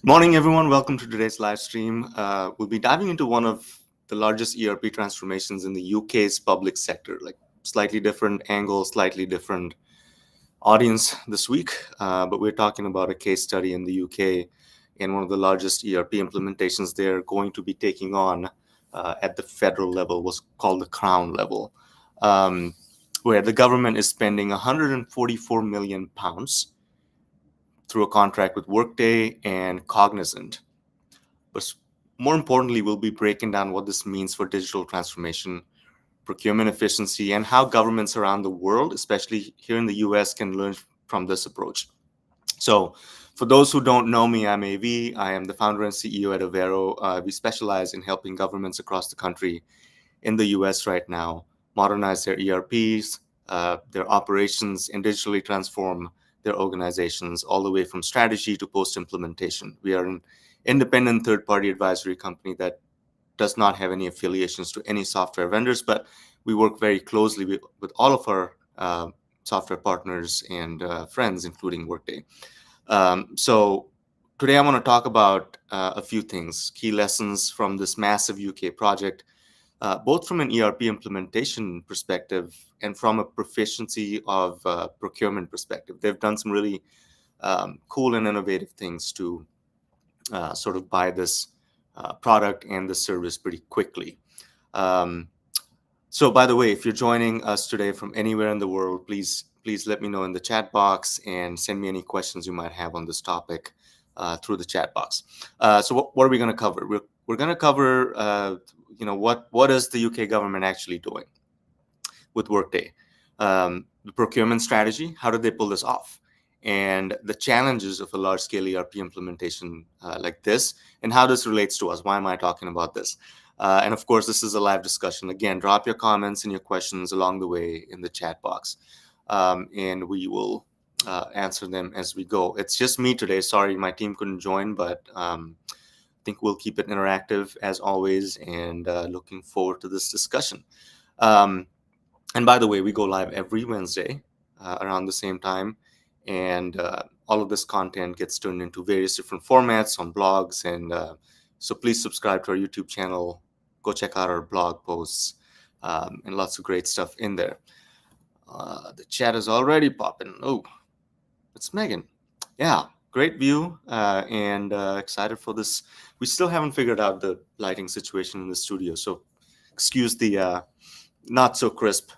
Morning, everyone. Welcome to today's live stream. We'll be diving into one of the largest ERP transformations in the UK's public sector, like slightly different angle, slightly different audience this week. But we're talking about a case study in the UK and one of the largest ERP implementations they're going to be taking on at the federal level, was called the Crown level, where the government is spending £144 million through a contract with Workday and Cognizant. But more importantly, we'll be breaking down what this means for digital transformation, procurement efficiency, and how governments around the world, especially here in the US, can learn from this approach. So for those who don't know me, I'm AV. I am the founder and CEO at Avero. We specialize in helping governments across the country in the US right now modernize their ERPs, their operations, and digitally transform their organizations all the way from strategy to post-implementation. We are an independent third-party advisory company that does not have any affiliations to any software vendors, but we work very closely with all of our software partners and friends, including Workday. So today I want to talk about a few things, key lessons from this massive UK project, both from an ERP implementation perspective and from a proficiency of procurement perspective. They've done some really cool and innovative things to sort of buy this product and the service pretty quickly. So by the way, if you're joining us today from anywhere in the world, please let me know in the chat box and send me any questions you might have on this topic through the chat box. So what are we going to cover? We're going to cover what is the UK government actually doing with Workday, the procurement strategy, how did they pull this off, and the challenges of a large-scale ERP implementation like this, and how this relates to us. Why am I talking about this? And of course, this is a live discussion. Again, drop your comments and your questions along the way in the chat box, and we will answer them as we go. It's just me today. Sorry, my team couldn't join, but I think we'll keep it interactive as always, and looking forward to this discussion. And by the way, we go live every Wednesday around the same time, and all of this content gets turned into various different formats on blogs, and so please subscribe to our YouTube channel. Go check out our blog posts, and lots of great stuff in there. The chat is already popping. Oh, it's Megan. Yeah, great view, and excited for this. We still haven't figured out the lighting situation in the studio, so excuse the not so crisp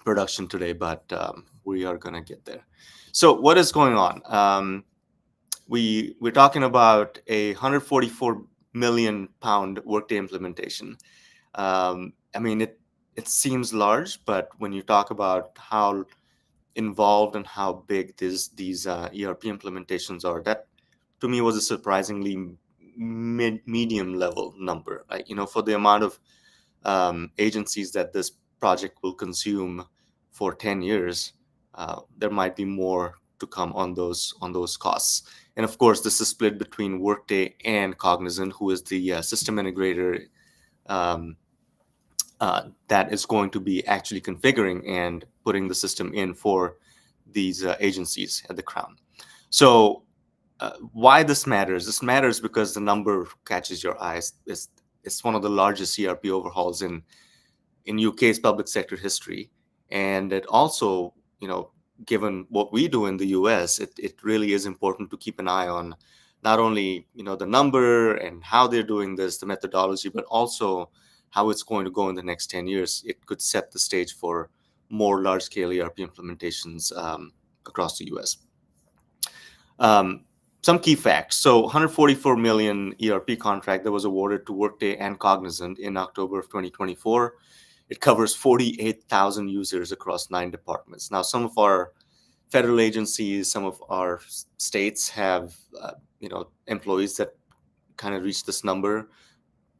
production today, but we are going to get there. So what is going on? We're talking about a £144 million Workday implementation. I mean, it seems large, but when you talk about how involved and how big these ERP implementations are, that to me was a surprisingly medium level number. Right? For the amount of agencies that this project will consume for 10 years, there might be more to come on those costs. And of course, this is split between Workday and Cognizant, who is the system integrator that is going to be actually configuring and putting the system in for these agencies at the Crown. So why this matters? This matters because the number catches your eyes. It's one of the largest ERP overhauls in UK's public sector history. And it also, given what we do in the US, it really is important to keep an eye on not only, the number and how they're doing this, the methodology, but also how it's going to go in the next 10 years. It could set the stage for more large-scale ERP implementations across the US. Some key facts. So 144 million ERP contract that was awarded to Workday and Cognizant in October of 2024. It covers 48,000 users across 9 departments. Now, some of our federal agencies, some of our states have, employees that kind of reach this number,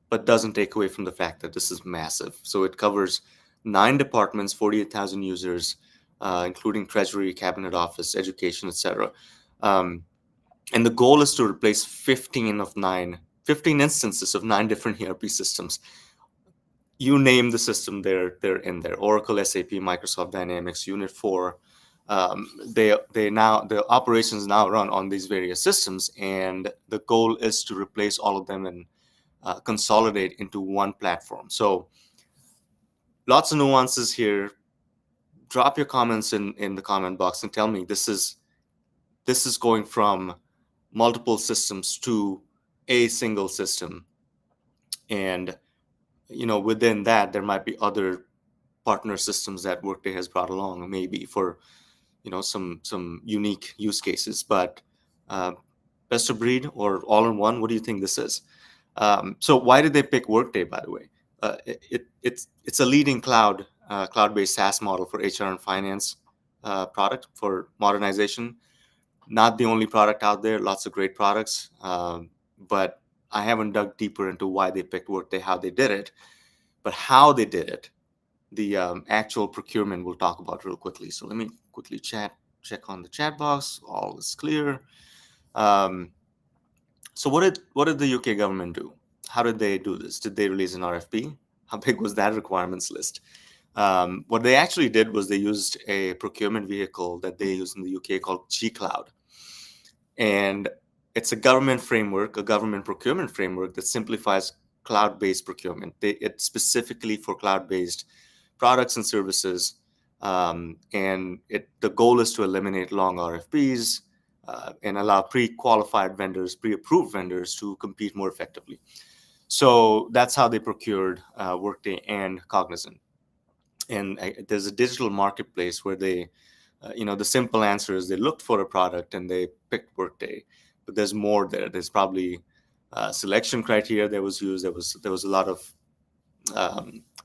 but doesn't take away from the fact that this is massive. So it covers 9 departments, 48,000 users, including Treasury, Cabinet Office, Education, etc. And the goal is to replace 15 instances of 9 different ERP systems. You name the system, they're in there. Oracle, SAP, Microsoft Dynamics, Unit 4, The operations now run on these various systems, and the goal is to replace all of them and consolidate into one platform. So lots of nuances here. Drop your comments in the comment box and tell me this is going from multiple systems to a single system, and within that there might be other partner systems that Workday has brought along, maybe for some unique use cases. But uh, best of breed or all in one, what do you think this is? So why did they pick Workday, by the way? It's a leading cloud-based SaaS model for HR and finance product for modernization. Not the only product out there, lots of great products, but I haven't dug deeper into why they picked Workday, how they did it. But how they did it, the actual procurement, we'll talk about real quickly. So let me quickly check on the chat box. All is clear. So what did the UK government do? How did they do this? Did they release an RFP? How big was that requirements list? What they actually did was they used a procurement vehicle that they use in the UK called G-Cloud. And it's a government procurement framework that simplifies cloud-based procurement. It's specifically for cloud-based products and services. And the goal is to eliminate long RFPs and allow pre-qualified vendors, pre-approved vendors to compete more effectively. So that's how they procured Workday and Cognizant. And there's a digital marketplace where they, the simple answer is they looked for a product and they picked Workday. But there's more there. There's probably selection criteria that was used. There was a lot of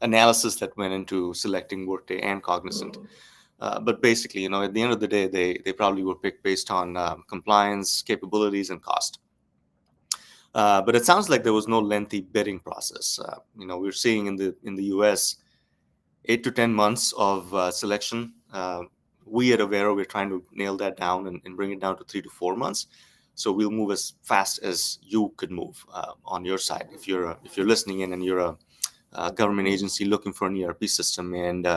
analysis that went into selecting Workday and Cognizant. But basically, at the end of the day, they probably were picked based on compliance, capabilities, and cost. But it sounds like there was no lengthy bidding process. We're seeing in the US 8 to 10 months of selection. We at Avero, we're trying to nail that down and bring it down to 3 to 4 months. So we'll move as fast as you could move on your side. If you're listening in and you're a government agency looking for an ERP system and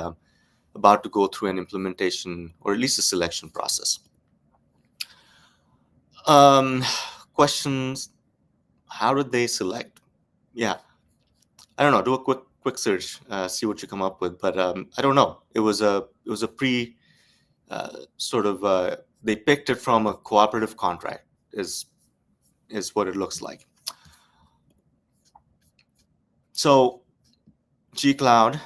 about to go through an implementation or at least a selection process. Questions: how did they select? Yeah, I don't know. Do a quick search, see what you come up with. But I don't know. It was a pre sort of. They picked it from a cooperative contract. Is what it looks like. So G Cloud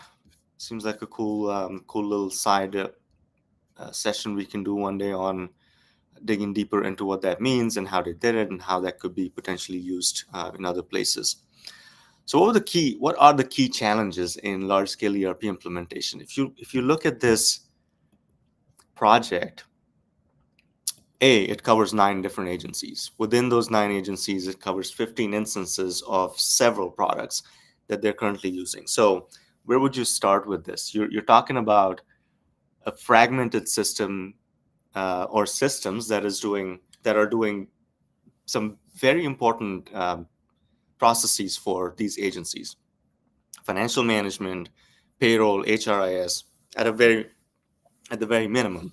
seems like a cool little side session we can do one day on digging deeper into what that means and how they did it and how that could be potentially used in other places. So what are the key challenges in large-scale ERP implementation? If you look at this project, it covers 9 different agencies. Within those 9 agencies, it covers 15 instances of several products that they're currently using. So where would you start with this? You're talking about a fragmented system or systems that are doing some very important processes for these agencies: financial management, payroll, HRIS, at the very minimum.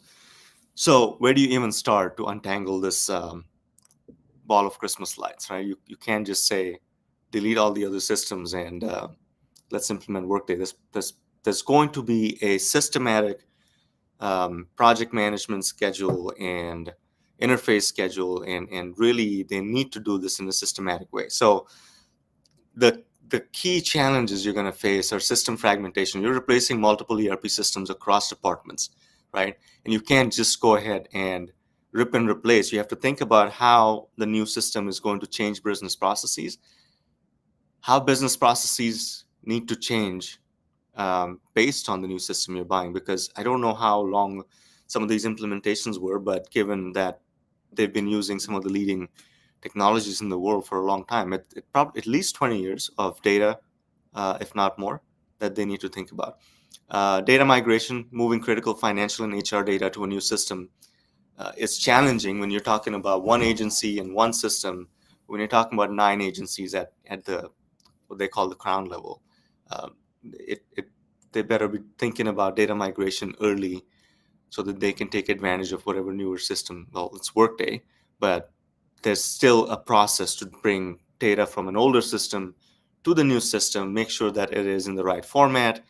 So where do you even start to untangle this ball of Christmas lights, right? You can't just say delete all the other systems and let's implement Workday. There's going to be a systematic project management schedule and interface schedule, and really they need to do this in a systematic way. So the key challenges you're going to face are system fragmentation. You're replacing multiple ERP systems across departments, right? And you can't just go ahead and rip and replace. You have to think about how the new system is going to change business processes, how business processes need to change based on the new system you're buying. Because I don't know how long some of these implementations were, but given that they've been using some of the leading technologies in the world for a long time, it probably at least 20 years of data, if not more, that they need to think about. Data migration, moving critical financial and HR data to a new system is challenging when you're talking about one agency and one system. When you're talking about 9 agencies at the what they call the crown level, they better be thinking about data migration early so that they can take advantage of whatever newer system. Well, it's Workday, but there's still a process to bring data from an older system to the new system, make sure that it is in the right format,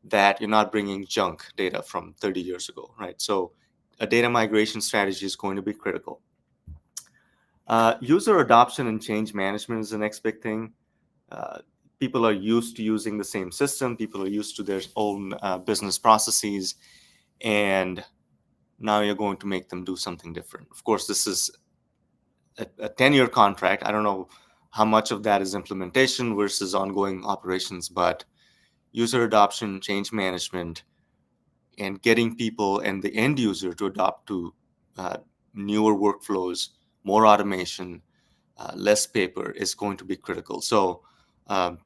that you're not bringing junk data from 30 years ago, right? So a data migration strategy is going to be critical. User adoption and change management is the next big thing. Uh, People are used to using the same system. People are used to their own business processes, and now you're going to make them do something different. Of course, this is a 10-year contract. I don't know how much of that is implementation versus ongoing operations, but user adoption, change management, and getting people and the end user to adopt to uh, newer workflows, more automation, less paper is going to be critical. So um,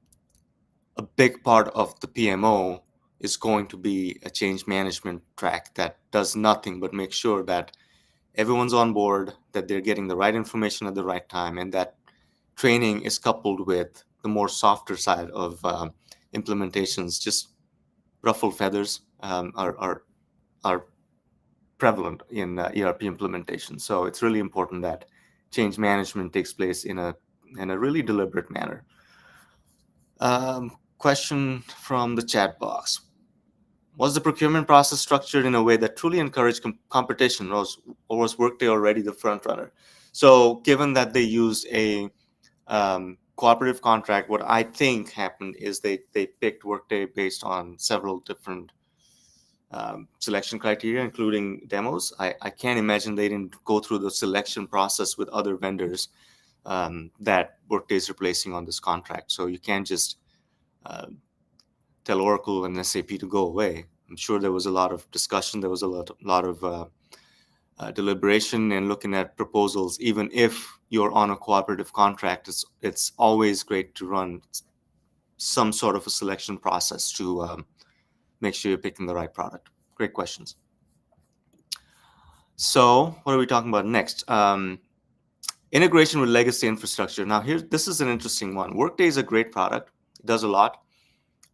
a big part of the PMO is going to be a change management track that does nothing but make sure that everyone's on board, that they're getting the right information at the right time, and that training is coupled with the more softer side of implementations. Just ruffle feathers are prevalent in ERP implementation. So it's really important that change management takes place in a really deliberate manner. Question from the chat box. Was the procurement process structured in a way that truly encouraged competition, or was Workday already the front runner? So given that they used a cooperative contract, what I think happened is they picked Workday based on several different selection criteria, including demos. I can't imagine they didn't go through the selection process with other vendors that Workday is replacing on this contract. So you can't just uh, tell Oracle and SAP to go away. I'm sure there was a lot of discussion. There was a lot of deliberation and looking at proposals. Even if you're on a cooperative contract, it's always great to run some sort of a selection process to make sure you're picking the right product. Great questions. So what are we talking about next? Integration with legacy infrastructure. Now this is an interesting one. Workday is a great product. It does a lot.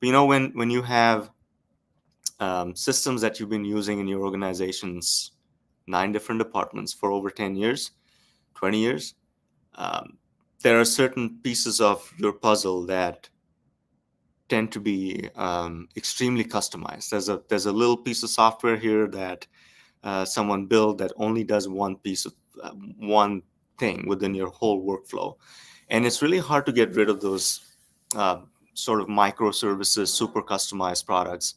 But when you have systems that you've been using in your organizations, 9 different departments for over 10 years, 20 years, there are certain pieces of your puzzle that tend to be extremely customized. There's a little piece of software here that someone built that only does one piece of one thing within your whole workflow, and it's really hard to get rid of those sort of microservices, super customized products,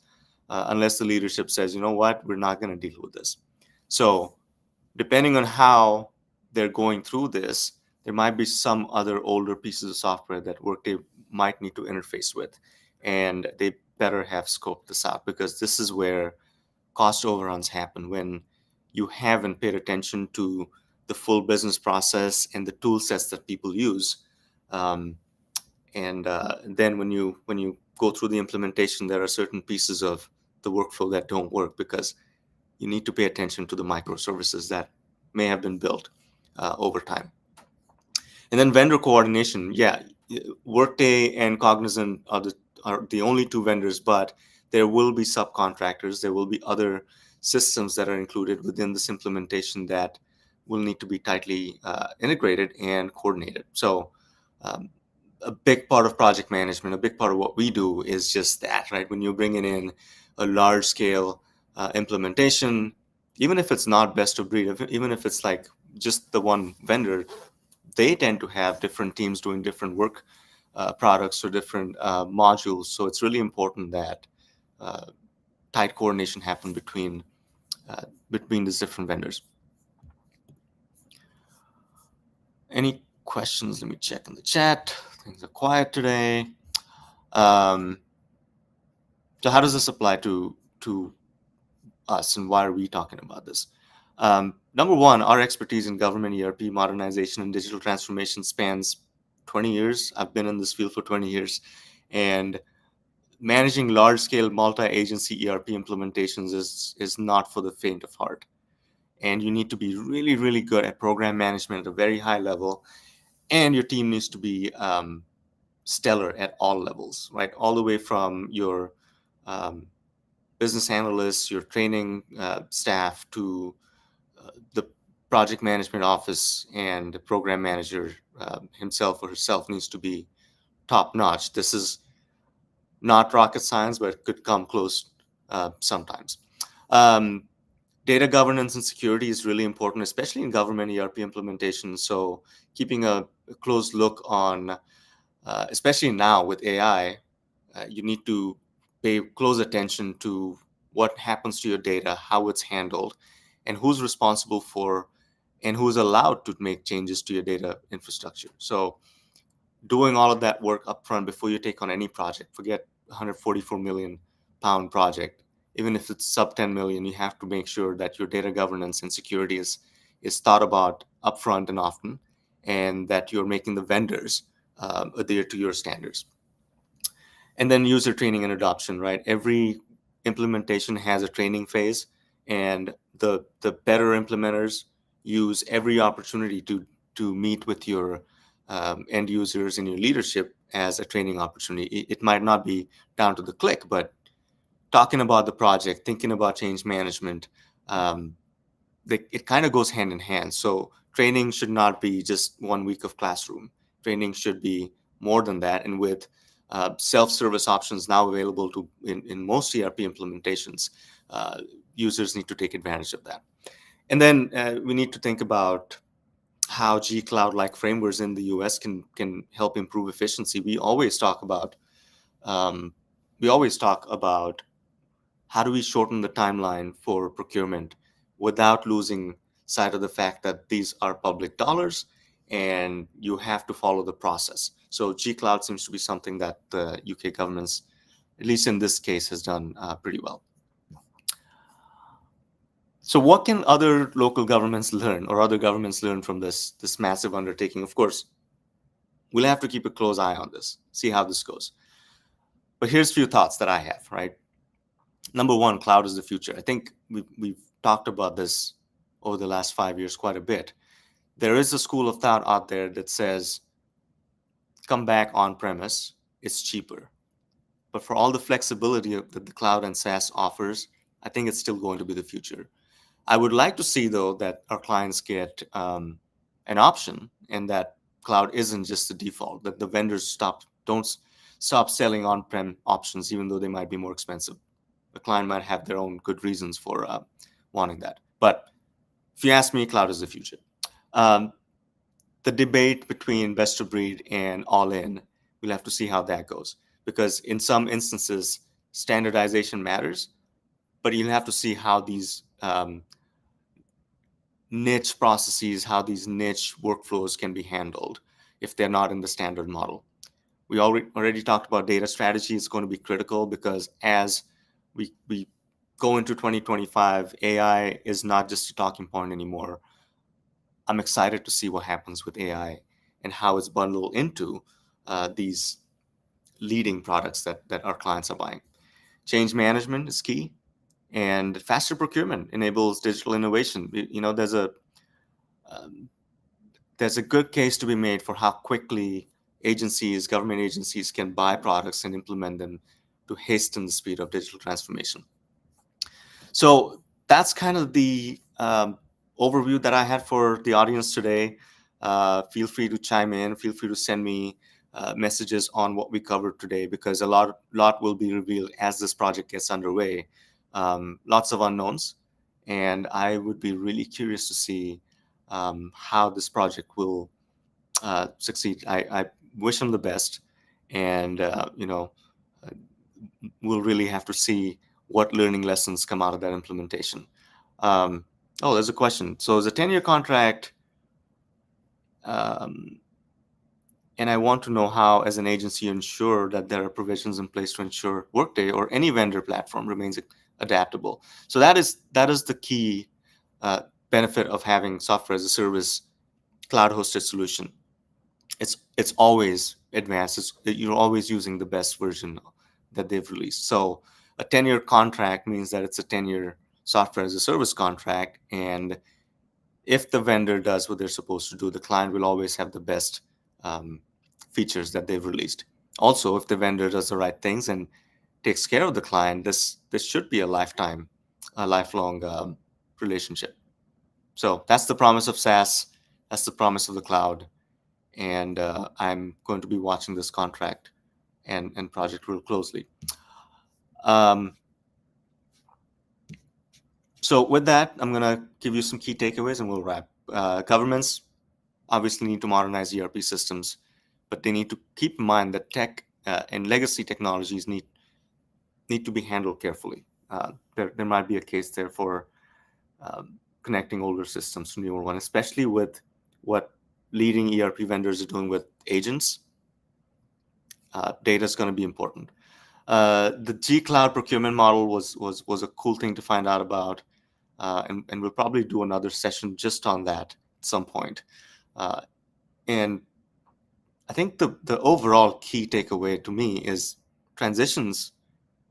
unless the leadership says, you know what, we're not going to deal with this. So depending on how they're going through this, there might be some other older pieces of software that Workday might need to interface with, and they better have scoped this out, because this is where cost overruns happen, when you haven't paid attention to the full business process and the tool sets that people use. And then when you go through the implementation, there are certain pieces of the workflow that don't work, because you need to pay attention to the microservices that may have been built over time. And then vendor coordination. Yeah, Workday and Cognizant are the only 2 vendors, but there will be subcontractors. There will be other systems that are included within this implementation that will need to be tightly integrated and coordinated. So a big part of project management, a big part of what we do is just that, right? When you're bringing in a large scale implementation, even if it's not best of breed, even if it's like just the one vendor, they tend to have different teams doing different work products or different modules. So it's really important that tight coordination happen between these different vendors. Any questions? Let me check in the chat. Things are quiet today. So how does this apply to us, and why are we talking about this? Number one, our expertise in government ERP modernization and digital transformation spans 20 years. I've been in this field for 20 years, and managing large-scale multi-agency ERP implementations is not for the faint of heart. And you need to be really, really good at program management at a very high level, and your team needs to be stellar at all levels, right? All the way from your business analysts, your training staff, to the project management office, and the program manager himself or herself needs to be top notch. This is not rocket science, but it could come close sometimes. Um, Data governance and security is really important, especially in government ERP implementation. So keeping a close look on, especially now with AI, you need to pay close attention to what happens to your data, how it's handled, and who's responsible for and who's allowed to make changes to your data infrastructure. So doing all of that work upfront before you take on any project, forget 144 million pound project, even if it's sub 10 million, you have to make sure that your data governance and security is thought about upfront and often, and that you're making the vendors adhere to your standards. And then user training and adoption, right? Every implementation has a training phase, and the better implementers use every opportunity to meet with your end users and your leadership as a training opportunity. It might not be down to the click, but talking about the project, thinking about change management, um, it kind of goes hand in hand. So training should not be just 1 week of classroom. Training should be more than that. And with self-service options now available in most ERP implementations, users need to take advantage of that. And then we need to think about how G Cloud-like frameworks in the US can help improve efficiency. Um, we always talk about how do we shorten the timeline for procurement without losing sight of the fact that these are public dollars and you have to follow the process. So G Cloud seems to be something that the UK government's, at least in this case, has done pretty well. So what can other local governments learn, or other governments learn from this massive undertaking? Of course, we'll have to keep a close eye on this, see how this goes. But here's a few thoughts that I have, right? Number one, cloud is the future. I think we've talked about this over the last 5 years quite a bit. There is a school of thought out there that says, come back on premise, it's cheaper. But for all the flexibility that the cloud and SaaS offers, I think it's still going to be the future. I would like to see, though, that our clients get an option, and that cloud isn't just the default, that the vendors don't stop selling on-prem options, even though they might be more expensive. The client might have their own good reasons for wanting that. But if you ask me, cloud is the future. The debate between best of breed and all in, we'll have to see how that goes. Because in some instances, standardization matters, but you'll have to see how these niche processes, how these niche workflows can be handled if they're not in the standard model. We already talked about data strategy. It's going to be critical because as we go into 2025, AI is not just a talking point anymore. I'm excited to see what happens with AI and how it's bundled into these leading products that our clients are buying. Change management is key, and faster procurement enables digital innovation. There's a good case to be made for how quickly government agencies can buy products and implement them to hasten the speed of digital transformation. So that's kind of the overview that I had for the audience today. Feel free to chime in. Feel free to send me messages on what we covered today, because a lot will be revealed as this project gets underway. Lots of unknowns, and I would be really curious to see how this project will succeed. I wish them the best, and we'll really have to see what learning lessons come out of that implementation. There's a question. So it's a 10-year contract, and I want to know how, as an agency, you ensure that there are provisions in place to ensure Workday or any vendor platform remains adaptable. So that is the key benefit of having software as a service, cloud-hosted solution. It's always advanced. You're always using the best version that they've released. So a 10-year contract means that it's a 10-year software as a service contract, and if the vendor does what they're supposed to do, the client will always have the best features that they've released. Also, if the vendor does the right things and takes care of the client, this should be a lifelong relationship. So that's the promise of SaaS. That's the promise of the cloud. And I'm going to be watching this contract and project real closely. So with that, I'm going to give you some key takeaways and we'll wrap. Governments obviously need to modernize ERP systems, but they need to keep in mind that tech and legacy technologies need to be handled carefully. There might be a case there for connecting older systems to newer ones, especially with what leading ERP vendors are doing with agents. Data is going to be important. The G Cloud procurement model was a cool thing to find out about, and we'll probably do another session just on that at some point. And I think the overall key takeaway to me is transitions.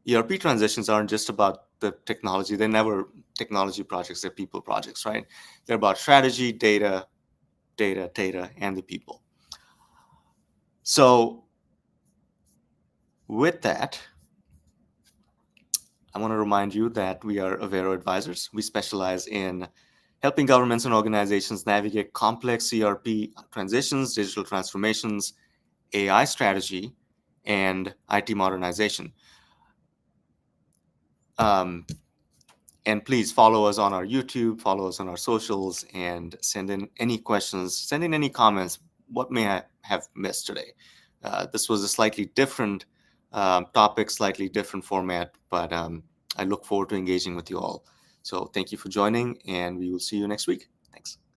ERP transitions aren't just about the technology. They're never technology projects. They're people projects, right? They're about strategy, data, and the people. So with that, I want to remind you that we are Avero Advisors. We specialize in helping governments and organizations navigate complex ERP transitions, digital transformations, AI strategy, and IT modernization. And please follow us on our YouTube, follow us on our socials, and send in any questions, send in any comments. What may I have missed today? This was a slightly different topic, slightly different format, but I look forward to engaging with you all. So thank you for joining, and we will see you next week. Thanks.